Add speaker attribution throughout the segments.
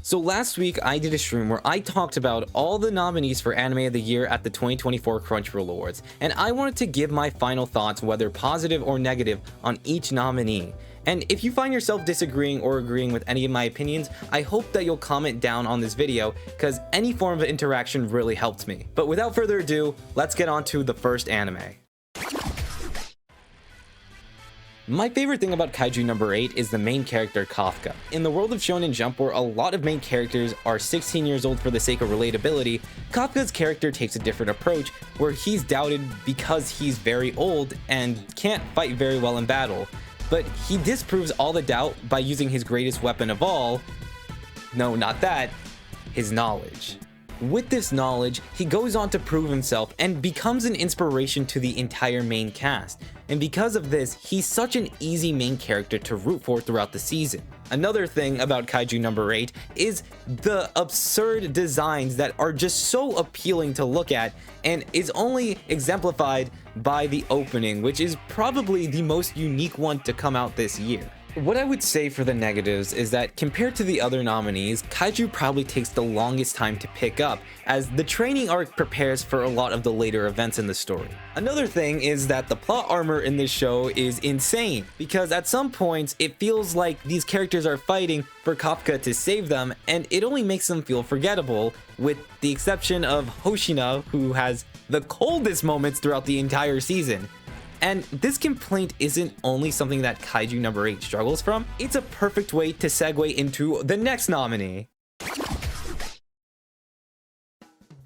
Speaker 1: So last week I did a stream where I talked about all the nominees for Anime of the Year at the 2024 Crunchyroll Awards, and I wanted to give my final thoughts, whether positive or negative, on each nominee. And if you find yourself disagreeing or agreeing with any of my opinions, I hope that you'll comment down on this video, because any form of interaction really helps me. But without further ado, let's get on to the first anime. My favorite thing about Kaiju No. 8 is the main character, Kafka. In the world of Shonen Jump, where a lot of main characters are 16 years old for the sake of relatability, Kafka's character takes a different approach, where he's doubted because he's very old and can't fight very well in battle. But he disproves all the doubt by using his greatest weapon of all, no, not that, his knowledge. With this knowledge, he goes on to prove himself and becomes an inspiration to the entire main cast. And because of this, he's such an easy main character to root for throughout the season. Another thing about Kaiju No. 8 is the absurd designs that are just so appealing to look at, and is only exemplified by the opening, which is probably the most unique one to come out this year. What I would say for the negatives is that compared to the other nominees, Kaiju probably takes the longest time to pick up, as the training arc prepares for a lot of the later events in the story. Another thing is that the plot armor in this show is insane, because at some points it feels like these characters are fighting for Kafka to save them, and it only makes them feel forgettable, with the exception of Hoshina, who has the coldest moments throughout the entire season. And this complaint isn't only something that Kaiju No. 8 struggles from, it's a perfect way to segue into the next nominee.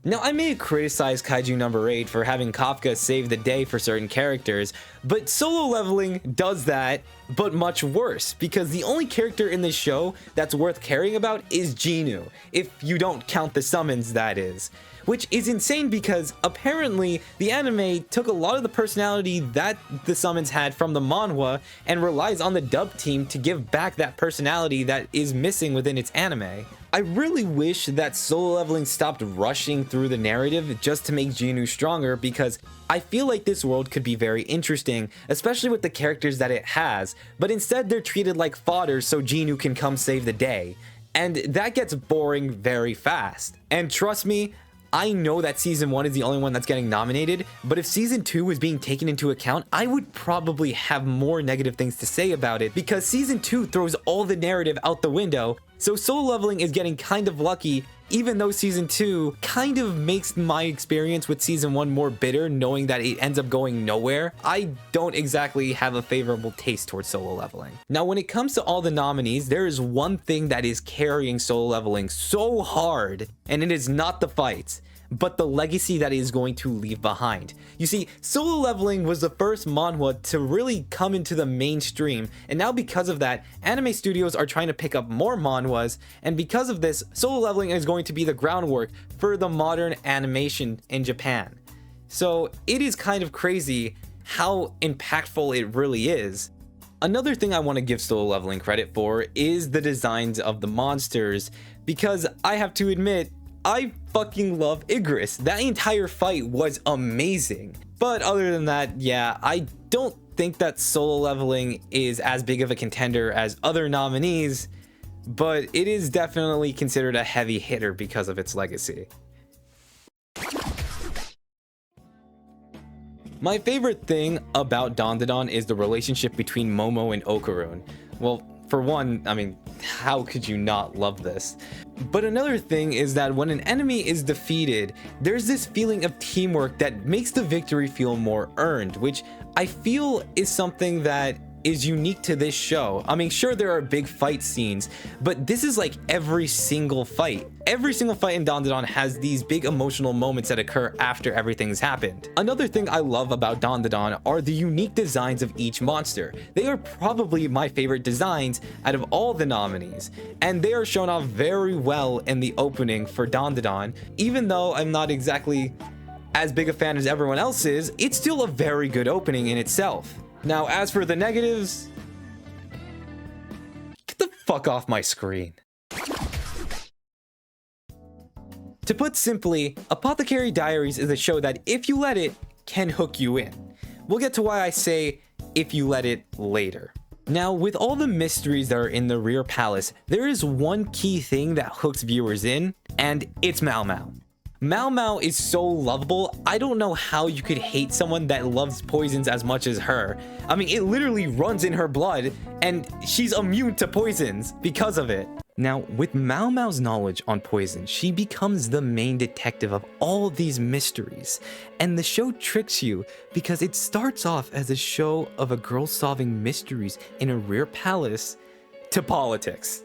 Speaker 1: Now, I may criticize Kaiju No. 8 for having Kafka save the day for certain characters, but Solo Leveling does that, but much worse, because the only character in this show that's worth caring about is Ginu, if you don't count the summons, that is. Which is insane because apparently the anime took a lot of the personality that the summons had from the manhwa and relies on the dub team to give back that personality that is missing within its anime. I really wish that Solo Leveling stopped rushing through the narrative just to make Ginu stronger, because I feel like this world could be very interesting, especially with the characters that it has, but instead they're treated like fodder so Ginu can come save the day. And that gets boring very fast. And trust me, I know that season 1 is the only one that's getting nominated, but if season 2 was being taken into account, I would probably have more negative things to say about it, because season 2 throws all the narrative out the window. So Solo Leveling is getting kind of lucky, even though season 2 kind of makes my experience with season 1 more bitter, knowing that it ends up going nowhere. I don't exactly have a favorable taste towards Solo Leveling. Now, when it comes to all the nominees, there is one thing that is carrying Solo Leveling so hard, and it is not the fights, but the legacy that it is going to leave behind. You see, Solo Leveling was the first manhwa to really come into the mainstream, and now because of that, anime studios are trying to pick up more manhwas, and because of this, Solo Leveling is going to be the groundwork for the modern animation in Japan. So it is kind of crazy how impactful it really is. Another thing I want to give Solo Leveling credit for is the designs of the monsters, because I have to admit, I fucking love Igris. That entire fight was amazing. But other than that, yeah, I don't think that Solo Leveling is as big of a contender as other nominees, but it is definitely considered a heavy hitter because of its legacy. My favorite thing about Dandadan is the relationship between Momo and Okarun. Well, for one, I mean, how could you not love this? But another thing is that when an enemy is defeated, there's this feeling of teamwork that makes the victory feel more earned, which I feel is something that is unique to this show. I mean, sure, there are big fight scenes, but this is like every single fight. Every single fight in Dandadan has these big emotional moments that occur after everything's happened. Another thing I love about Dandadan are the unique designs of each monster. They are probably my favorite designs out of all the nominees, and they are shown off very well in the opening for Dandadan. Even though I'm not exactly as big a fan as everyone else is, it's still a very good opening in itself. Now, as for the negatives, get the fuck off my screen. To put simply, Apothecary Diaries is a show that, if you let it, can hook you in. We'll get to why I say if you let it later. Now, with all the mysteries that are in the rear palace, there is one key thing that hooks viewers in, and it's Mao Mao. Mao Mao is so lovable. I don't know how you could hate someone that loves poisons as much as her. I mean, it literally runs in her blood, and she's immune to poisons because of it. Now, with Mao Mao's knowledge on poison, she becomes the main detective of all these mysteries. And the show tricks you because it starts off as a show of a girl solving mysteries in a rear palace to politics.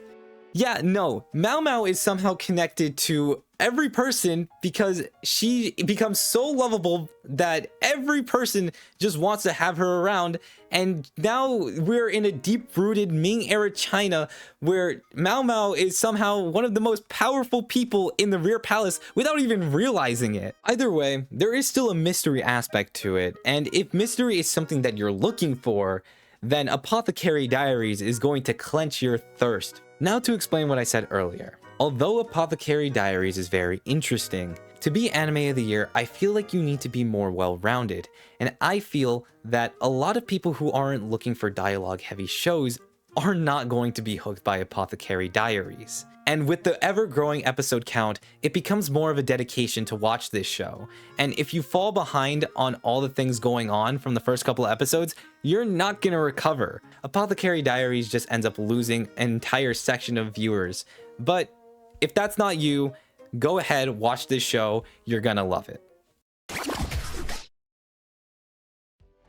Speaker 1: Yeah, no, Mao Mao is somehow connected to every person because she becomes so lovable that every person just wants to have her around. And now we're in a deep-rooted Ming era China where Mao Mao is somehow one of the most powerful people in the rear palace without even realizing it. Either way, there is still a mystery aspect to it, and if mystery is something that you're looking for, then Apothecary Diaries is going to quench your thirst. Now to explain what I said earlier. Although Apothecary Diaries is very interesting, to be anime of the year, I feel like you need to be more well-rounded, and I feel that a lot of people who aren't looking for dialogue-heavy shows are not going to be hooked by Apothecary Diaries. And with the ever-growing episode count, it becomes more of a dedication to watch this show. And if you fall behind on all the things going on from the first couple of episodes, you're not gonna recover. Apothecary Diaries just ends up losing an entire section of viewers. But if that's not you, go ahead, watch this show, you're gonna love it.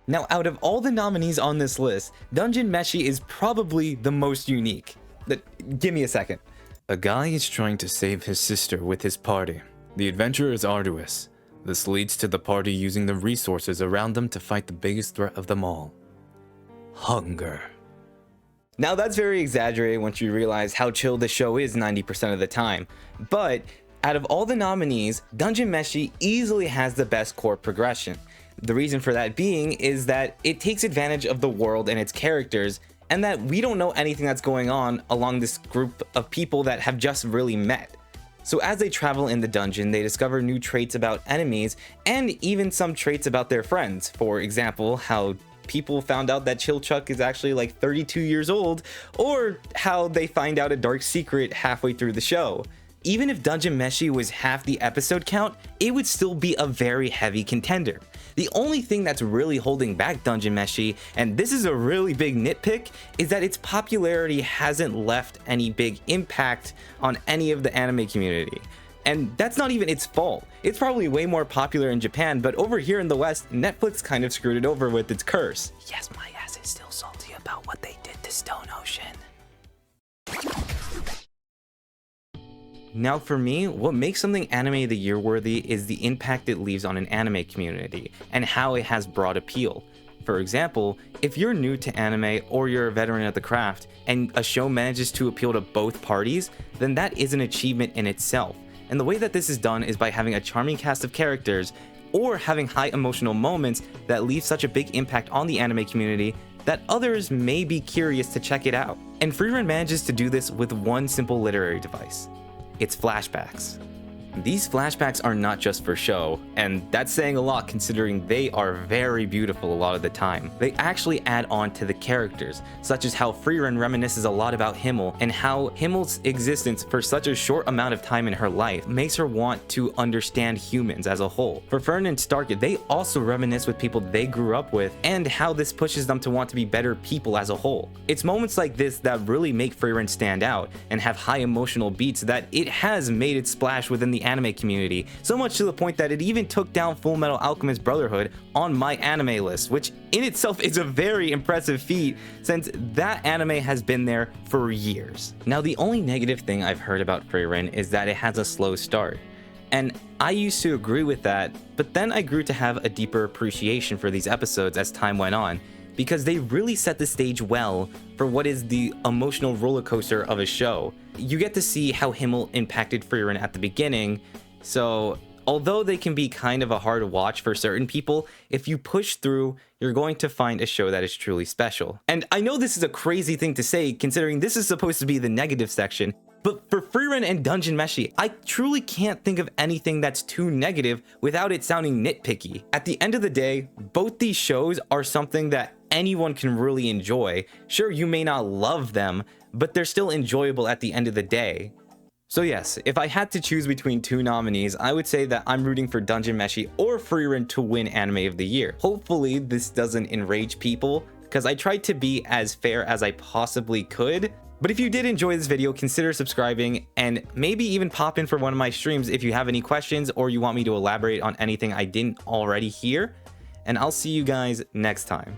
Speaker 1: Now, out of all the nominees on this list, Dungeon Meshi is probably the most unique. Give me a second. A guy is trying to save his sister with his party. The adventure is arduous. This leads to the party using the resources around them to fight the biggest threat of them all. Hunger. Now that's very exaggerated once you realize how chill the show is 90% of the time. But out of all the nominees, Dungeon Meshi easily has the best core progression. The reason for that being is that it takes advantage of the world and its characters, and that we don't know anything that's going on along this group of people that have just really met. So as they travel in the dungeon, they discover new traits about enemies and even some traits about their friends. For example, how people found out that Chilchuck is actually like 32 years old, or how they find out a dark secret halfway through the show. Even if Dungeon Meshi was half the episode count, it would still be a very heavy contender. The only thing that's really holding back Dungeon Meshi, and this is a really big nitpick, is that its popularity hasn't left any big impact on any of the anime community. And that's not even its fault. It's probably way more popular in Japan, but over here in the West, Netflix kind of screwed it over with its curse. Yes, my ass is still salty about what they did to Stone Ocean. Now for me, what makes something anime of the year worthy is the impact it leaves on an anime community, and how it has broad appeal. For example, if you're new to anime or you're a veteran of the craft, and a show manages to appeal to both parties, then that is an achievement in itself. And the way that this is done is by having a charming cast of characters, or having high emotional moments that leave such a big impact on the anime community that others may be curious to check it out. And Frieren manages to do this with one simple literary device. It's flashbacks. These flashbacks are not just for show, and that's saying a lot considering they are very beautiful a lot of the time. They actually add on to the characters, such as how Frieren reminisces a lot about Himmel, and how Himmel's existence for such a short amount of time in her life makes her want to understand humans as a whole. For Fern and Stark, they also reminisce with people they grew up with, and how this pushes them to want to be better people as a whole. It's moments like this that really make Frieren stand out, and have high emotional beats that it has made its splash within the anime community, so much to the point that it even took down Full Metal Alchemist Brotherhood on my anime list, which in itself is a very impressive feat since that anime has been there for years. Now the only negative thing I've heard about Frieren is that it has a slow start. And I used to agree with that, but then I grew to have a deeper appreciation for these episodes as time went on, because they really set the stage well for what is the emotional roller coaster of a show. You get to see how Himmel impacted Frieren at the beginning, so although they can be kind of a hard watch for certain people, if you push through, you're going to find a show that is truly special. And I know this is a crazy thing to say considering this is supposed to be the negative section, but for Frieren and Dungeon Meshi, I truly can't think of anything that's too negative without it sounding nitpicky. At the end of the day, both these shows are something that anyone can really enjoy. Sure, you may not love them, but they're still enjoyable at the end of the day. So yes, if I had to choose between two nominees, I would say that I'm rooting for Dungeon Meshi or Frieren to win Anime of the Year. Hopefully this doesn't enrage people, because I tried to be as fair as I possibly could. But if you did enjoy this video, consider subscribing and maybe even pop in for one of my streams if you have any questions or you want me to elaborate on anything I didn't already hear. And I'll see you guys next time.